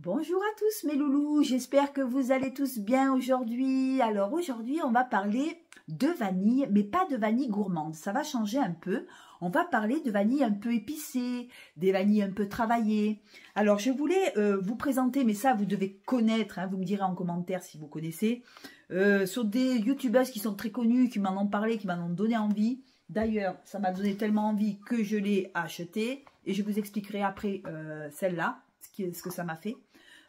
Bonjour à tous mes loulous, j'espère que vous allez tous bien aujourd'hui. Alors aujourd'hui on va parler de vanille, mais pas de vanille gourmande, ça va changer un peu. On va parler de vanille un peu épicée, des vanilles un peu travaillées. Alors je voulais vous présenter, mais ça vous devez connaître, hein, vous me direz en commentaire si vous connaissez, sur des youtubeuses qui sont très connues, qui m'en ont parlé, qui m'en ont donné envie. D'ailleurs ça m'a donné tellement envie que je l'ai acheté et je vous expliquerai après celle-là. Ce que ça m'a fait.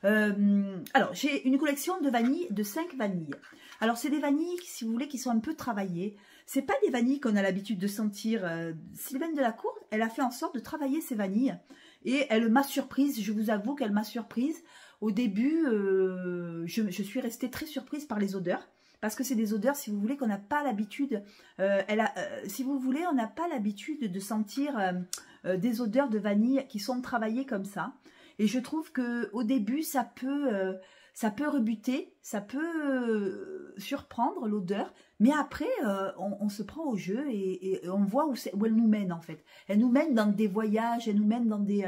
Alors, j'ai une collection de vanilles, de 5 vanilles. Alors, c'est des vanilles, si vous voulez, qui sont un peu travaillées. C'est pas des vanilles qu'on a l'habitude de sentir. Sylvaine Delacour, elle a fait en sorte de travailler ces vanilles. Et elle m'a surprise, je vous avoue qu'elle m'a surprise. Au début, je suis restée très surprise par les odeurs. Parce que c'est des odeurs, si vous voulez, qu'on n'a pas l'habitude. Si vous voulez, on n'a pas l'habitude de sentir des odeurs de vanille qui sont travaillées comme ça. Et je trouve que au début, ça peut rebuter, ça peut surprendre l'odeur. Mais après, on se prend au jeu et on voit où elle nous mène en fait. Elle nous mène dans des voyages, elle nous mène dans des...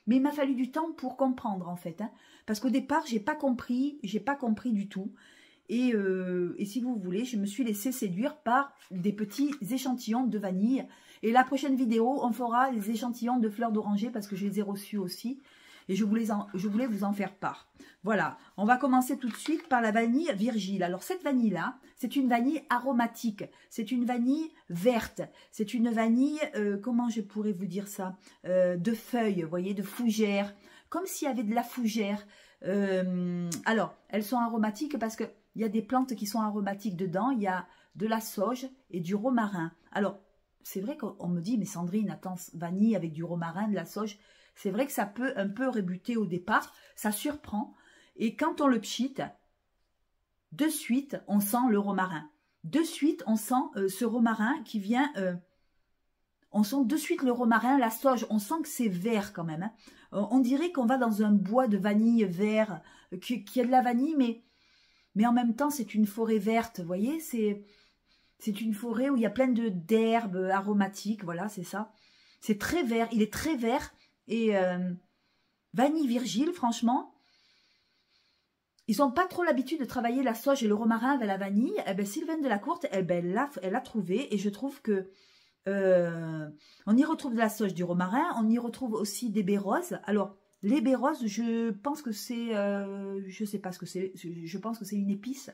Mais il m'a fallu du temps pour comprendre en fait. Hein, parce qu'au départ, j'ai pas compris du tout. Et si vous voulez, je me suis laissée séduire par des petits échantillons de vanille. Et la prochaine vidéo, on fera les échantillons de fleurs d'oranger parce que je les ai reçus aussi. Et je voulais vous en faire part. Voilà, on va commencer tout de suite par la vanille Virgile. Alors cette vanille-là, c'est une vanille aromatique. C'est une vanille verte. C'est une vanille, comment je pourrais vous dire ça, de feuilles, vous voyez, de fougères. Comme s'il y avait de la fougère. Alors, elles sont aromatiques parce qu'il y a des plantes qui sont aromatiques dedans. Il y a de la sauge et du romarin. Alors, c'est vrai qu'on me dit, mais Sandrine, attends, vanille avec du romarin, de la sauge... C'est vrai que ça peut un peu rebuter au départ, ça surprend. Et quand on le pchite, de suite, on sent le romarin. De suite, on sent ce romarin qui vient... on sent de suite le romarin, la sauge. On sent que c'est vert quand même. Hein. On dirait qu'on va dans un bois de vanille vert, qui a de la vanille, mais en même temps, c'est une forêt verte. Vous voyez, c'est une forêt où il y a plein d'herbes aromatiques. Voilà, c'est ça. C'est très vert. Il est très vert. Et vanille Virgile, franchement, ils n'ont pas trop l'habitude de travailler la sauge et le romarin avec la vanille. Eh ben, Sylvaine Delacour, elle l'a trouvé. Et je trouve que on y retrouve de la sauge, du romarin. On y retrouve aussi des baies roses. Alors, les baies roses, je pense que c'est... je sais pas ce que c'est. Je pense que c'est une épice.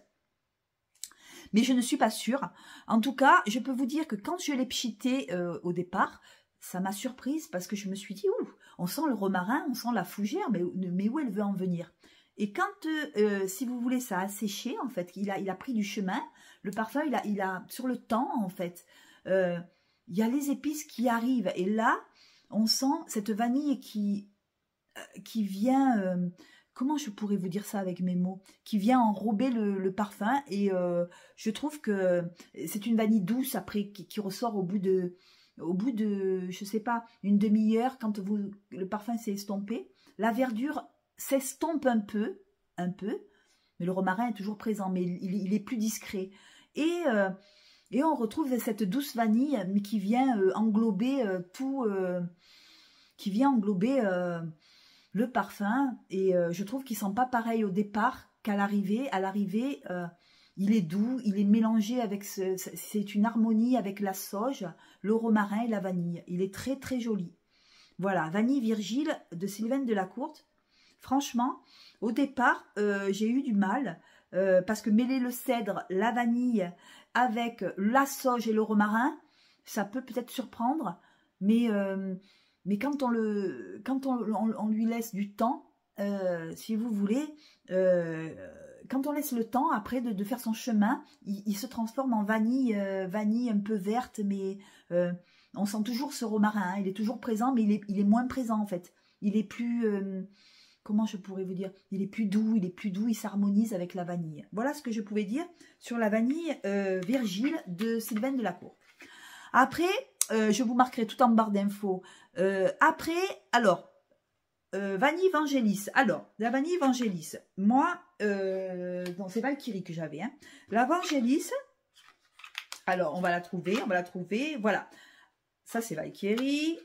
Mais je ne suis pas sûre. En tout cas, je peux vous dire que quand je l'ai pchité au départ... Ça m'a surprise parce que je me suis dit, ouh, on sent le romarin, on sent la fougère, mais où elle veut en venir? Et quand, si vous voulez, ça a séché, en fait, il a pris du chemin, le parfum, il a sur le temps, en fait, il y a les épices qui arrivent. Et là, on sent cette vanille qui vient, comment je pourrais vous dire ça avec mes mots, qui vient enrober le parfum. Et je trouve que c'est une vanille douce, après, qui ressort au bout de, je sais pas, une demi-heure, quand le parfum s'est estompé, la verdure s'estompe un peu, mais le romarin est toujours présent, mais il est plus discret. Et on retrouve cette douce vanille, mais qui vient englober le parfum. Et je trouve qu'il sent pas pareil au départ qu'à l'arrivée. À l'arrivée, il est doux, il est mélangé avec, c'est une harmonie avec la sauge, le romarin et la vanille. Il est très très joli. Voilà, vanille Virgile de Sylvaine Delacour. Franchement, au départ, j'ai eu du mal parce que mêler le cèdre, la vanille avec la sauge et le romarin, ça peut peut-être surprendre, mais quand on lui laisse du temps, si vous voulez, quand on laisse le temps après de faire son chemin, il se transforme en vanille un peu verte, mais on sent toujours ce romarin, hein, il est toujours présent, mais il est moins présent en fait. Il est plus, comment je pourrais vous dire, il est plus doux, il s'harmonise avec la vanille. Voilà ce que je pouvais dire sur la vanille Virgile de Sylvaine Delacour. Après, je vous marquerai tout en barre d'infos. Après, alors... vanille Vangelis. Alors, la vanille Vangelis, moi, non, c'est Valkyrie que j'avais. Hein. La Vangelis, alors, on va la trouver, voilà. Ça, c'est Valkyrie.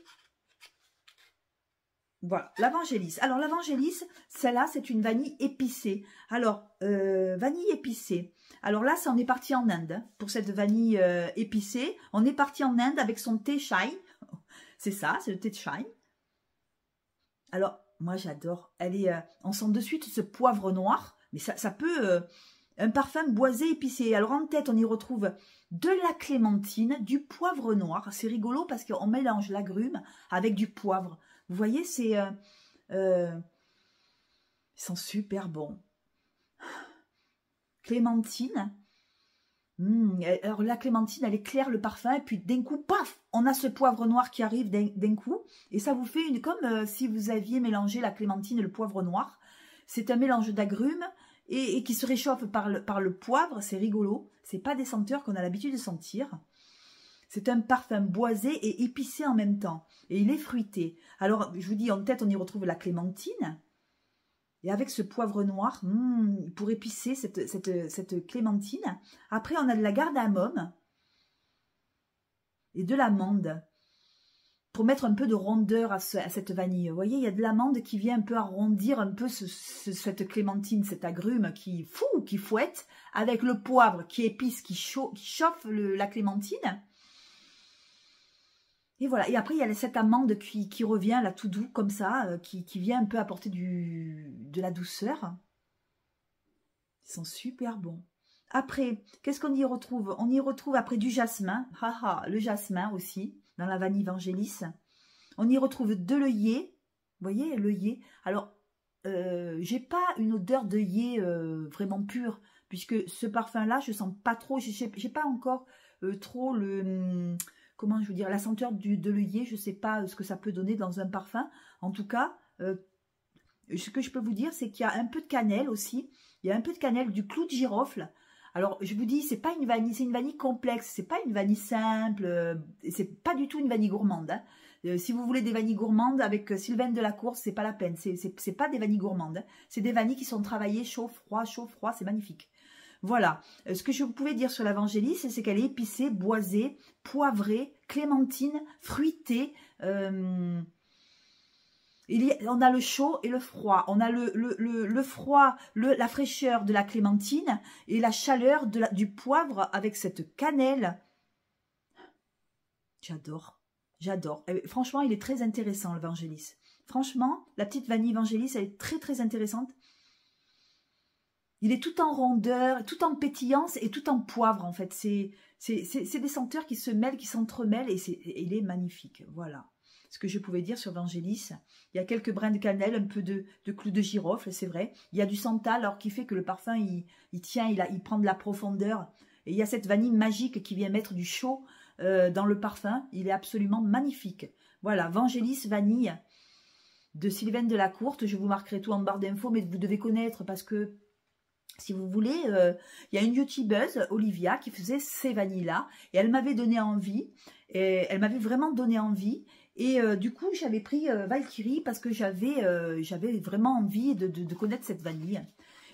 Voilà, l'Avangélis. Alors, l'Avangélis, celle-là, c'est une vanille épicée. Alors, vanille épicée. Alors là, ça, on est parti en Inde, hein, pour cette vanille épicée. On est parti en Inde avec son thé chai. C'est ça, c'est le thé de chai. Alors, moi, j'adore. Elle est, on sent de suite ce poivre noir, mais ça peut... un parfum boisé épicé. Alors, en tête, on y retrouve de la clémentine, du poivre noir. C'est rigolo parce qu'on mélange l'agrume avec du poivre. Vous voyez, c'est... ils sont super bons. Clémentine. Alors la clémentine, elle éclaire le parfum. Et puis d'un coup, paf, on a ce poivre noir qui arrive d'un coup. Et ça vous fait comme si vous aviez mélangé la clémentine et le poivre noir. C'est un mélange d'agrumes et qui se réchauffe par le poivre. C'est rigolo. C'est pas des senteurs qu'on a l'habitude de sentir. C'est un parfum boisé et épicé en même temps. Et il est fruité. Alors, je vous dis, en tête, on y retrouve la clémentine. Et avec ce poivre noir, pour épicer cette clémentine. Après, on a de la cardamome et de l'amande. Pour mettre un peu de rondeur à cette vanille. Vous voyez, il y a de l'amande qui vient un peu arrondir un peu cette clémentine, cet agrume qui fouette. Avec le poivre qui épice, qui chauffe la clémentine. Et voilà, et après il y a cette amande qui revient là tout doux comme ça, qui vient un peu apporter de la douceur. Ils sont super bons. Après, qu'est-ce qu'on y retrouve? On y retrouve après du jasmin, le jasmin aussi, dans la vanille Vangelis. On y retrouve de l'œillet, vous voyez l'œillet. Alors, j'ai pas une odeur d'œillet vraiment pure, puisque ce parfum-là, je sens pas trop, j'ai pas encore trop le... comment je veux dire, la senteur de l'œillet, je ne sais pas ce que ça peut donner dans un parfum. En tout cas, ce que je peux vous dire, c'est qu'il y a un peu de cannelle aussi. Il y a un peu de cannelle, du clou de girofle. Alors, je vous dis, c'est pas une vanille, c'est une vanille complexe. C'est pas une vanille simple. C'est pas du tout une vanille gourmande. Hein. Si vous voulez des vanilles gourmandes avec Sylvaine Delacour, c'est pas la peine. C'est pas des vanilles gourmandes. Hein. C'est des vanilles qui sont travaillées chaud, froid, c'est magnifique. Voilà, ce que je pouvais dire sur l'Avangélis, c'est qu'elle est épicée, boisée, poivrée, clémentine, fruitée. On a le chaud et le froid. On a le froid, la fraîcheur de la clémentine et la chaleur du poivre avec cette cannelle. J'adore, j'adore. Franchement, il est très intéressant, l'Avangélis. Franchement, la petite vanille Vangelis, elle est très très intéressante. Il est tout en rondeur, tout en pétillance et tout en poivre, en fait. C'est des senteurs qui se mêlent, qui s'entremêlent et il est magnifique. Voilà ce que je pouvais dire sur Vangelis. Il y a quelques brins de cannelle, un peu de clou de girofle, c'est vrai. Il y a du santal, alors qui fait que le parfum, il tient, il prend de la profondeur. Et il y a cette vanille magique qui vient mettre du chaud dans le parfum. Il est absolument magnifique. Voilà, Vangelis vanille de Sylvaine Delacour. Je vous marquerai tout en barre d'infos, mais vous devez connaître parce que si vous voulez, il y a une youtubeuse, Olivia, qui faisait ces vanilles-là. Et elle m'avait donné envie. Et elle m'avait vraiment donné envie. Et du coup, j'avais pris Valkyrie parce que j'avais vraiment envie de connaître cette vanille.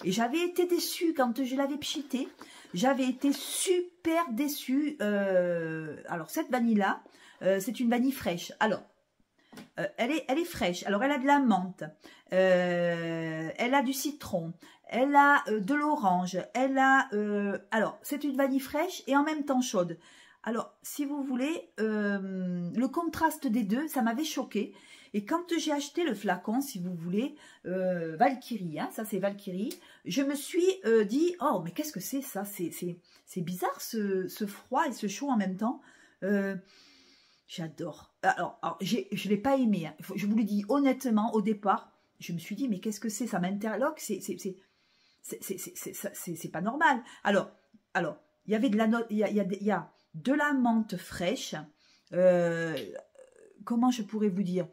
Et j'avais été déçue quand je l'avais pchitée. J'avais été super déçue. Alors, cette vanille-là, c'est une vanille fraîche. Alors, elle est fraîche. Alors, elle a de la menthe. Elle a du citron. Elle a de l'orange. Elle a... alors, c'est une vanille fraîche et en même temps chaude. Alors, si vous voulez, le contraste des deux, ça m'avait choqué. Et quand j'ai acheté le flacon, si vous voulez, Valkyrie, hein, ça c'est Valkyrie, je me suis dit, oh, mais qu'est-ce que c'est ça? C'est bizarre ce froid et ce chaud en même temps. J'adore. Alors je ne l'ai pas aimé. Hein. Je vous le dis honnêtement, au départ, je me suis dit, mais qu'est-ce que c'est? Ça m'interloque, c'est pas normal. Alors, il y avait de la note, il y a de la menthe fraîche, comment je pourrais vous dire,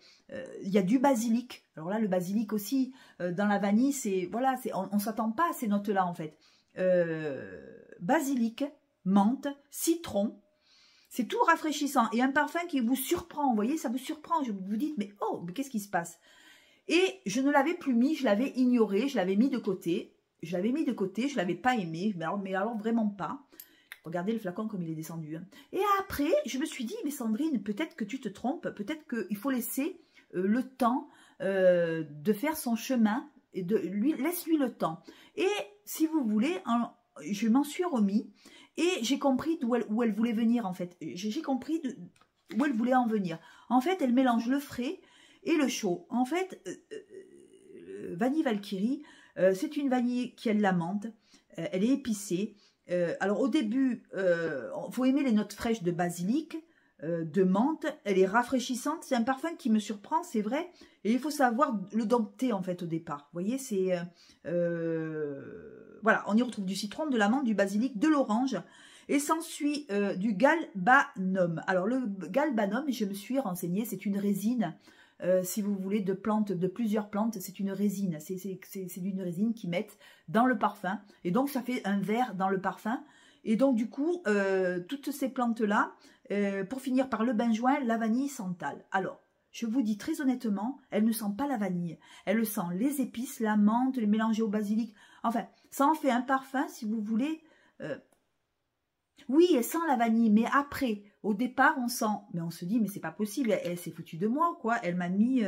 il y a du basilic. Alors là, le basilic aussi, dans la vanille, c'est, voilà, on ne s'attend pas à ces notes-là en fait. Basilic, menthe, citron, c'est tout rafraîchissant. Et un parfum qui vous surprend, vous voyez, ça vous surprend. Je vous dites, mais oh, mais qu'est-ce qui se passe? Et je ne l'avais plus mis, je l'avais ignoré, je l'avais mis de côté. Je l'avais mis de côté, je ne l'avais pas aimé, mais alors vraiment pas. Regardez le flacon comme il est descendu. Hein. Et après, je me suis dit, mais Sandrine, peut-être que tu te trompes, peut-être qu'il faut laisser le temps de faire son chemin et laisse-lui le temps. Et si vous voulez, je m'en suis remis et j'ai compris où elle voulait venir en fait. J'ai compris où elle voulait en venir. En fait, elle mélange le frais et le chaud. En fait, Vanille Valkyrie, c'est une vanille qui a de la menthe. Elle est épicée. Alors au début, il faut aimer les notes fraîches de basilic, de menthe. Elle est rafraîchissante. C'est un parfum qui me surprend, c'est vrai. Et il faut savoir le dompter en fait au départ. Vous voyez, c'est... voilà, on y retrouve du citron, de la menthe, du basilic, de l'orange. Et s'ensuit du galbanum. Alors le galbanum, je me suis renseignée, c'est une résine. Si vous voulez, de plusieurs plantes, c'est une résine. C'est d'une résine qu'ils mettent dans le parfum. Et donc, ça fait un verre dans le parfum. Et donc, du coup, toutes ces plantes-là, pour finir par le benjoin, la vanille santal. Alors, je vous dis très honnêtement, elle ne sent pas la vanille. Elle sent les épices, la menthe, les mélangées au basilic. Enfin, ça en fait un parfum, si vous voulez... oui, elle sent la vanille, mais après, au départ, on sent, mais on se dit, mais c'est pas possible, elle s'est foutue de moi, quoi. Elle m'a mis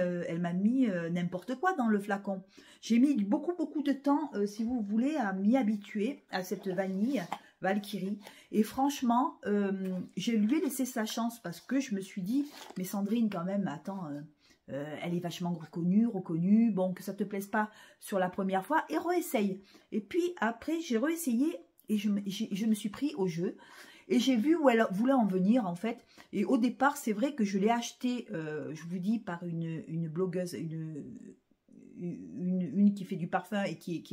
n'importe quoi dans le flacon. J'ai mis beaucoup de temps, si vous voulez, à m'y habituer à cette vanille Valkyrie. Et franchement, je lui ai laissé sa chance parce que je me suis dit, mais Sandrine, quand même, attends, elle est vachement reconnue, bon, que ça te plaise pas sur la première fois, et réessaye. Et puis après, j'ai réessayé. Et je me suis pris au jeu. Et j'ai vu où elle voulait en venir, en fait. Et au départ, c'est vrai que je l'ai acheté, je vous dis, par une blogueuse, une qui fait du parfum et qui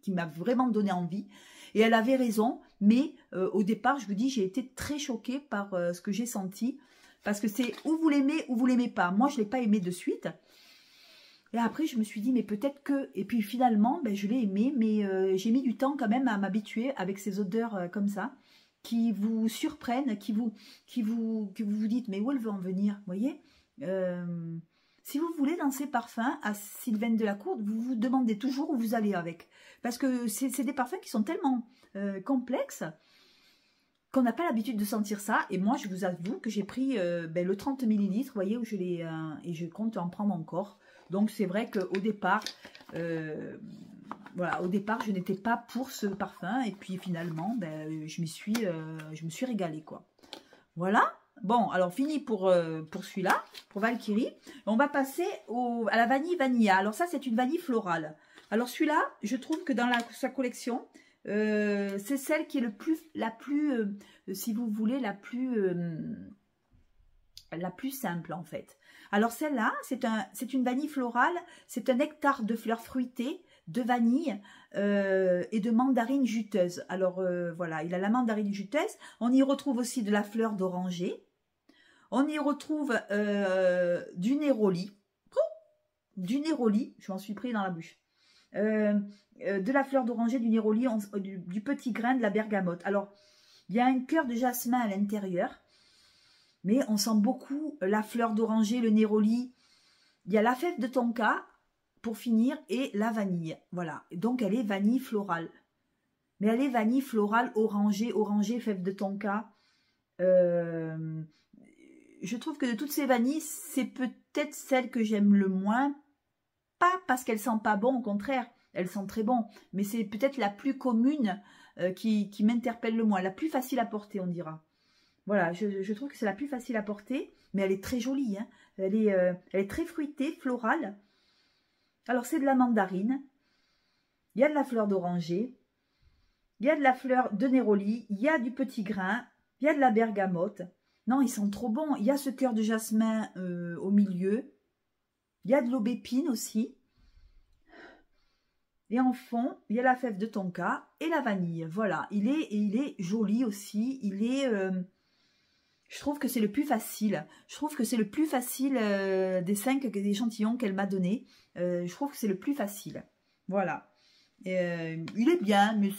m'a vraiment donné envie. Et elle avait raison. Mais au départ, je vous dis, j'ai été très choquée par ce que j'ai senti. Parce que c'est ou vous l'aimez ou vous l'aimez pas. Moi, je ne l'ai pas aimé de suite. Et après, je me suis dit, mais peut-être que... Et puis finalement, ben, je l'ai aimé, mais j'ai mis du temps quand même à m'habituer avec ces odeurs comme ça, qui vous surprennent, que vous vous dites, mais où elle veut en venir, vous voyez. Si vous voulez dans ces parfums à Sylvaine Delacour, vous vous demandez toujours où vous allez avec. Parce que c'est des parfums qui sont tellement complexes qu'on n'a pas l'habitude de sentir ça. Et moi, je vous avoue que j'ai pris le 30 ml, vous voyez, où je l'ai... et je compte en prendre encore. Donc, c'est vrai qu'au départ, voilà, au départ, je n'étais pas pour ce parfum. Et puis, finalement, ben, je me suis régalée, quoi. Voilà. Bon, alors, fini pour celui-là, pour Valkyrie. On va passer à la vanille vanilla. Alors, ça, c'est une vanille florale. Alors, celui-là, je trouve que dans sa collection, c'est celle qui est la plus si vous voulez, la plus simple, en fait. Alors celle-là, c'est une vanille florale, c'est un nectar de fleurs fruitées, de vanille et de mandarine juteuse. Alors voilà, il a la mandarine juteuse. On y retrouve aussi de la fleur d'oranger. On y retrouve du néroli. Du néroli, je m'en suis pris dans la bouche. De la fleur d'oranger, du néroli, du petit grain de la bergamote. Alors, il y a un cœur de jasmin à l'intérieur. Mais on sent beaucoup la fleur d'oranger, le néroli. Il y a la fève de tonka, pour finir, et la vanille. Voilà. Donc, elle est vanille florale. Mais elle est vanille florale, orangée, fève de tonka. Je trouve que de toutes ces vanilles, c'est peut-être celle que j'aime le moins. Pas parce qu'elle sent pas bon, au contraire. Elle sent très bon. Mais c'est peut-être la plus commune qui m'interpelle le moins. La plus facile à porter, on dira. Voilà, je trouve que c'est la plus facile à porter, mais elle est très jolie. Hein. Elle est très fruitée, florale. Alors, c'est de la mandarine. Il y a de la fleur d'oranger. Il y a de la fleur de néroli. Il y a du petit grain. Il y a de la bergamote. Non, ils sont trop bons. Il y a ce cœur de jasmin au milieu. Il y a de l'aubépine aussi. Et en fond, il y a la fève de tonka et la vanille. Voilà, il est joli aussi. Il est... je trouve que c'est le plus facile. Je trouve que c'est le plus facile des 5 échantillons qu'elle m'a donné. Je trouve que c'est le plus facile. Voilà. Il est bien, mais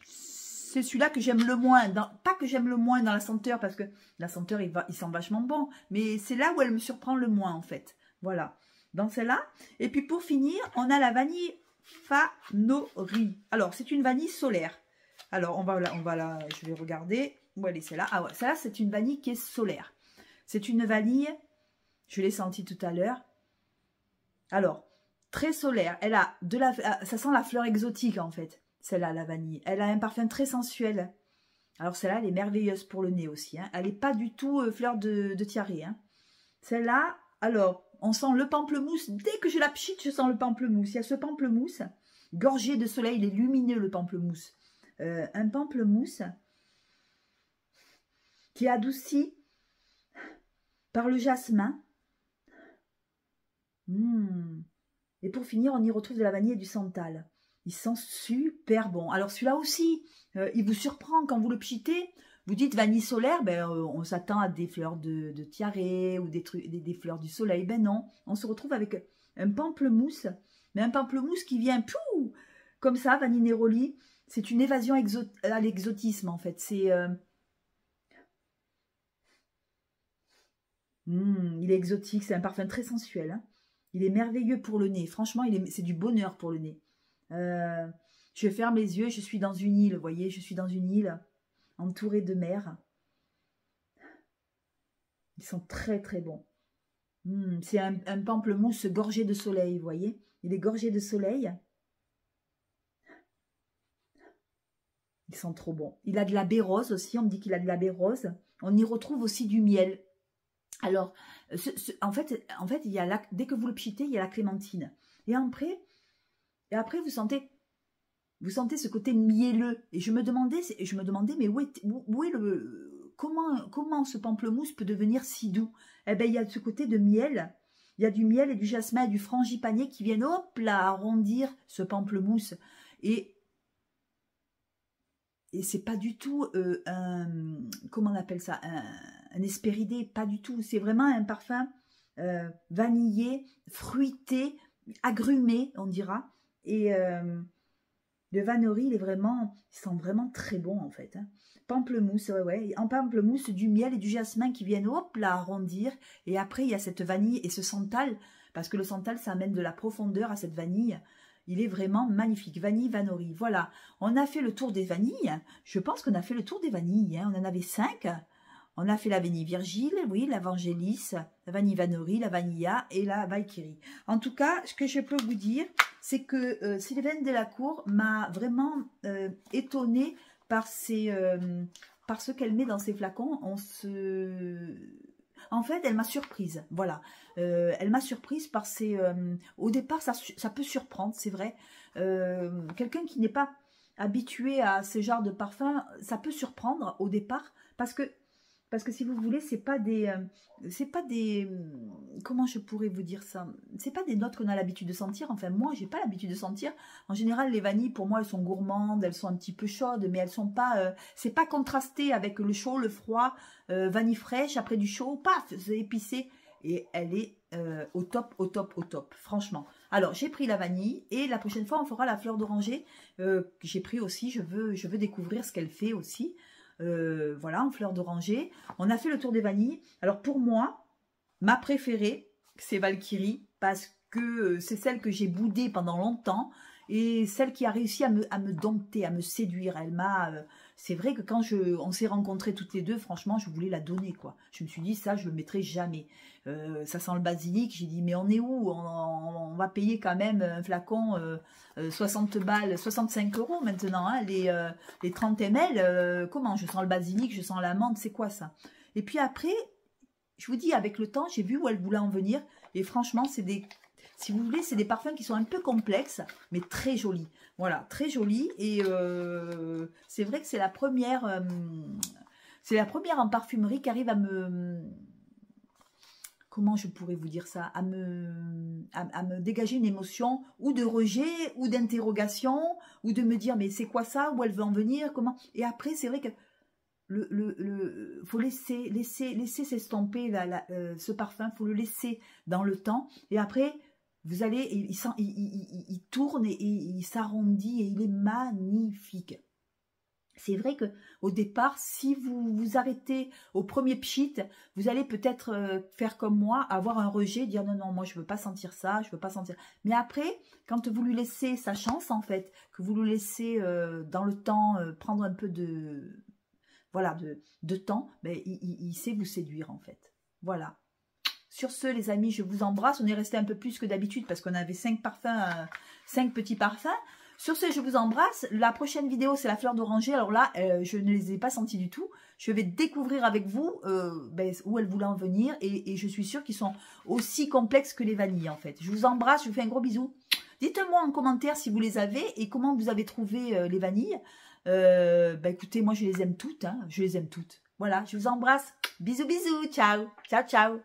c'est celui-là que j'aime le moins. Pas que j'aime le moins dans la senteur, parce que la senteur, il sent vachement bon. Mais c'est là où elle me surprend le moins, en fait. Voilà. Dans celle-là. Et puis pour finir, on a la vanille Fanori. Alors, c'est une vanille solaire. Alors, je vais regarder. Où elle est celle-là? Ah ouais, celle-là, c'est une vanille qui est solaire. C'est une vanille, je l'ai sentie tout à l'heure, Alors, très solaire. Elle a de la... Ça sent la fleur exotique, en fait. Celle-là, la vanille. Elle a un parfum très sensuel. Alors, celle-là, elle est merveilleuse pour le nez aussi. Hein. Elle n'est pas du tout fleur de tiare. Hein. Celle-là, alors, on sent le pamplemousse. Dès que je la pchite, je sens le pamplemousse. Il y a ce pamplemousse, gorgé de soleil. Il est lumineux, le pamplemousse. Un pamplemousse qui est adouci par le jasmin. Et pour finir, on y retrouve de la vanille et du santal. Il sent super bon. Alors celui-là aussi, il vous surprend quand vous le pchitez. Vous dites vanille solaire, ben, on s'attend à des fleurs de tiare ou des fleurs du soleil. Ben non, on se retrouve avec un pamplemousse. Mais un pamplemousse qui vient comme ça, vanille néroli. C'est une évasion à l'exotisme en fait. C'est... il est exotique, c'est un parfum très sensuel. Hein. Il est merveilleux pour le nez. Franchement, c'est du bonheur pour le nez. Je ferme les yeux, je suis dans une île, vous voyez, je suis dans une île entourée de mer. Ils sont très très bons. C'est un pamplemousse gorgé de soleil, vous voyez. Il est gorgé de soleil. Ils sont trop bons. Il a de la baie rose aussi, on me dit qu'il a de la baie rose. On y retrouve aussi du miel. Alors, en fait, il y a dès que vous le pchitez, il y a la clémentine. Et après vous sentez ce côté mielleux. Et je me demandais mais où est comment ce pamplemousse peut devenir si doux? Eh bien, il y a ce côté de miel. Il y a du miel et du jasmin et du frangipanier qui viennent, hop là, arrondir ce pamplemousse. Et c'est pas du tout comment on appelle ça, un hespéridé, pas du tout. C'est vraiment un parfum vanillé, fruité, agrumé, on dira. Et le vannerie, il sent vraiment très bon en fait. Hein. Pamplemousse, ouais. En pamplemousse, du miel et du jasmin qui viennent, hop là, arrondir. Et après, il y a cette vanille et ce santal, parce que le santal, ça amène de la profondeur à cette vanille. Il est vraiment magnifique. Vanille, vannerie. Voilà. On a fait le tour des vanilles. Je pense qu'on a fait le tour des vanilles. Hein. On en avait 5. On a fait la vanille Virgile, oui, la Vangelis, la vanille vannerie, la vanilla et la Valkyrie. En tout cas, ce que je peux vous dire, c'est que Sylvaine Delacour m'a vraiment étonnée par ce qu'elle met dans ses flacons. En fait, elle m'a surprise, voilà. Elle m'a surprise par au départ, ça peut surprendre, c'est vrai. Quelqu'un qui n'est pas habitué à ce genre de parfum, ça peut surprendre au départ, parce que si vous voulez, c'est pas des, comment je pourrais vous dire ça? C'est pas des notes qu'on a l'habitude de sentir. Enfin, moi, j'ai pas l'habitude de sentir. En général, les vanilles, pour moi, elles sont gourmandes, elles sont un petit peu chaudes, mais elles sont pas, c'est pas contrasté avec le chaud, le froid. Vanille fraîche, après du chaud, paf, c'est épicé. Et elle est au top, au top, au top, franchement. Alors, j'ai pris la vanille et la prochaine fois, on fera la fleur d'oranger. J'ai pris aussi, je veux découvrir ce qu'elle fait aussi. Voilà, en fleur d'oranger. On a fait le tour des vanilles. Alors pour moi, ma préférée, c'est Valkyrie, parce que c'est celle que j'ai boudée pendant longtemps et celle qui a réussi à me dompter, à me séduire. Elle m'a... c'est vrai que quand on s'est rencontrés toutes les deux, franchement, je voulais la donner, quoi. Je me suis dit, ça, je le mettrai jamais. Ça sent le basilic. J'ai dit, mais on est où? On va payer quand même un flacon 60 balles, 65 € maintenant, hein, les 30 ml. Comment? Je sens le basilic, je sens la menthe, c'est quoi ça? Et puis après, je vous dis, avec le temps, j'ai vu où elle voulait en venir. Et franchement, si vous voulez, c'est des parfums qui sont un peu complexes, mais très jolis. Voilà, très jolis. Et c'est vrai que c'est la première en parfumerie qui arrive à me... Comment je pourrais vous dire ça? À me dégager une émotion, ou de rejet, ou d'interrogation, ou de me dire, mais c'est quoi ça? Où elle veut en venir? Comment? Et après, c'est vrai que faut laisser s'estomper ce parfum, faut le laisser dans le temps. Et après, vous allez, il tourne et il s'arrondit et il est magnifique. C'est vrai que au départ, si vous vous arrêtez au premier pchit, vous allez peut-être faire comme moi, avoir un rejet, dire non, non, moi je veux pas sentir ça, je veux pas sentir. Mais après, quand vous lui laissez sa chance en fait, que vous le laissez dans le temps prendre un peu de, voilà, de temps, ben, il sait vous séduire en fait. Voilà. Sur ce, les amis, je vous embrasse. On est resté un peu plus que d'habitude parce qu'on avait 5 parfums, 5 petits parfums. Sur ce, je vous embrasse. La prochaine vidéo, c'est la fleur d'oranger. Alors là, je ne les ai pas sentis du tout. Je vais découvrir avec vous où elles voulaient en venir. Et je suis sûre qu'ils sont aussi complexes que les vanilles, en fait. Je vous embrasse, je vous fais un gros bisou. Dites-moi en commentaire si vous les avez et comment vous avez trouvé les vanilles. Écoutez, moi, je les aime toutes. Hein, je les aime toutes. Voilà, je vous embrasse. Bisous, bisous. Ciao. Ciao, ciao.